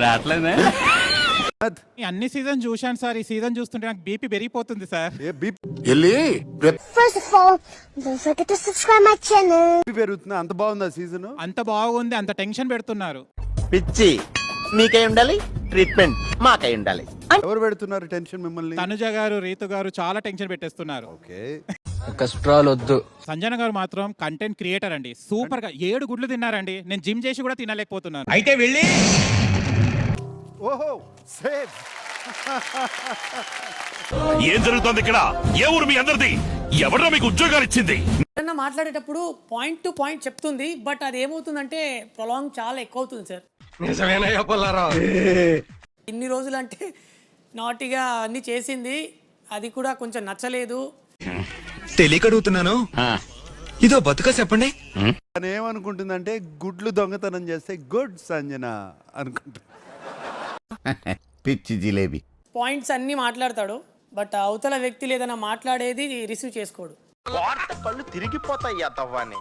రావట్లేదే. అన్ని సీజన్ చూశాను సార్. ఈ సీజన్ చూస్తుంటే నాకు బీపీ పెరిగిపోతుంది sir. First of all, don't forget to subscribe my channel. పెరుగుతున్నా అంత బాగుందా సీజన్? అంత బాగుంది, అంత టెన్షన్ పెడుతున్నారు. పిచ్చి మీకై ఉండాలి, ట్రీట్మెంట్ మాకై ఉండాలి. ఎవరు పెడుతున్నారు టెన్షన్ మిమ్మల్ని? తనుజ గారు, రీతు గారు చాలా టెన్షన్ పెట్టేస్తున్నారు. ఓకే. ఒక స్ట్రాల్ వద్దు. సంజన గారు మాత్రం కంటెంట్ క్రియేటర్ అండి. సూపర్ గా 7 గుడ్లు తిన్నారండి. నేను జిమ్ చేసి కూడా తినలేకపోతున్నాను. అయితే వెళ్ళి ఓహో సేఫ్. ఏం జరుగుతోంది ఇక్కడ? ఏ ఊరు మీ అందరిది? ఎవరో మీకు ఉద్యోగాలు ఇచ్చింది? మాట్లాడేటప్పుడు పాయింట్ టు పాయింట్ చెప్తుంది, బట్ అది ఏమవుతుందంటే ప్రొలాంగ్ చాలా ఎక్కువ అవుతుంది సార్. ఇన్ని రోజులు అంటే నాటిగా అన్ని చేసింది, అది కూడా కొంచెం నచ్చలేదు. తెలియక అడుగుతున్నాను, ఇదో బతుక చెప్పండి. తను ఏమనుకుంటుందంటే గుడ్లు దొంగతనం చేస్తే గుడ్ సంజన అనుకుంటా. పిచ్చి జిలేబీ. పాయింట్స్ అన్ని మాట్లాడతాడు, బట్ అవతల వ్యక్తి ఏదైనా మాట్లాడేది రిసీవ్ చేసుకోడు. కళ్ళు తిరిగిపోతాయి తవ్వాని.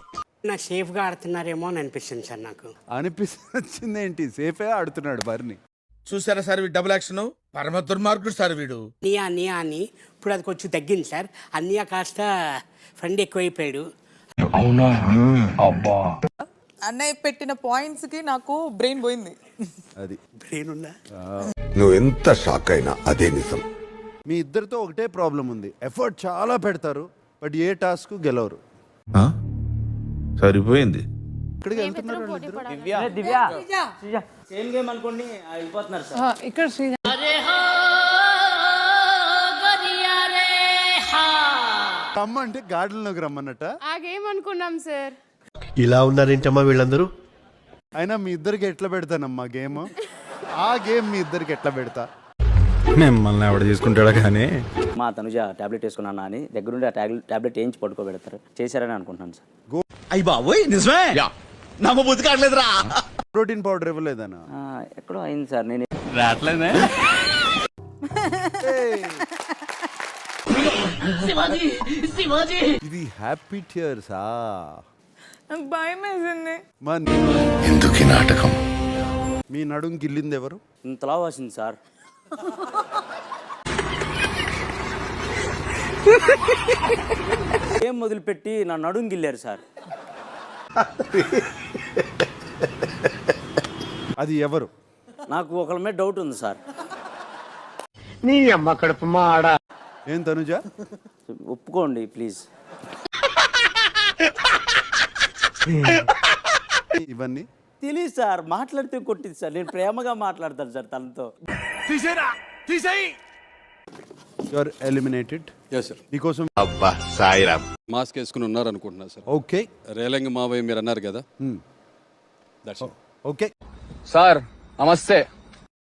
నాకు సేఫ్ గా ఆడుతున్నారేమో అని అనిపిస్తుంది సార్. నాకు అనిపిస్తుంది ఏంటి? సేఫే ఆడుతున్నాడు బర్ని. చూసారా సార్ డబుల్ యాక్షన్? పరమ దుర్మార్గుడు సార్ వీడు. అన్నయ్య అని ఇప్పుడు అది కొంచెం తగ్గింది సార్. అన్నయ్య కాస్త ఫ్రెండ్ ఎక్కువైపోయాడు. అవునా? అబ్బా. అన్నయ్య పెట్టిన పాయింట్స్ కి నాకు బ్రెయిన్ పోయింది. అది బ్రెయిన్ ఉందా? నువ్వు ఎంత షాక్ అయినా అదే నిజం. మీ ఇద్దరితో ఒకటే ప్రాబ్లం ఉంది. ఎఫర్ట్ చాలా పెడతారు, బట్ ఏ టాస్క్ గెలవరు. సరిపోయింది. ఇక్కడికి వెళ్తున్నారు వాళ్ళిద్దరు. ఇక్కడ శ్రీజ అమ్మ అంటే గార్డెన్లోకి రమ్మన్నట. ఆ గేమ్ అనుకున్నాం సార్. ఇలా ఉన్నారేంటమ్మా వీళ్ళందరూ? అయినా మీ ఇద్దరికి ఎట్లా పెడతానమ్మా గేమ్? ఆ గేమ్ మీ ఇద్దరికి ఎట్లా పెడతా? మిమ్మల్ని ఎవడ తీసుకుంటాడా కానీ. మా తనుజ టాబ్లెట్ వేసుకున్నాను అని దగ్గరుండి ఆ టాబ్లెట్ వేయించి పడుకోబెడతారు. చేశారని అనుకుంటున్నాను సార్. అయ్యి బాబోయ్ నిజమే, నాకు బుద్ధి కావట్లేదురా. Protein powder ఇవ్వలేదనా? ఎక్కడో అయింది సార్. నేను రావట్లేదే. ఇది హ్యాపీ టియర్సా? నాకు భయం వేసింది. ఎందుకు ఈ నాటకం? మీ నడుం గిల్లింది ఎవరు? ఇంతలా వచ్చింది సార్. ఏం మొదలుపెట్టి నా నడుం గిల్లారు సార్. అది ఎవరు? నాకు ఒకళ్ళ మీద డౌట్ ఉంది సార్. నీ అమ్మ కడుపు మాడ. ఏం తనుజ? ఒప్పుకోండి ప్లీజ్. ఇవన్నీ తెలియదు సార్. మాట్లాడితే కొట్టింది సార్. నేను ప్రేమగా మాట్లాడతాను సార్ తనతో. You are eliminated. మీకోసం అబ్బా సాయిరామ్. మాస్క్ వేసుకుని ఉన్నారు అనుకుంటున్నా సార్. ఓకే. రేలంగి మావయ్య మీరు అన్నారు కదా. ఓకే సార్ నమస్తే.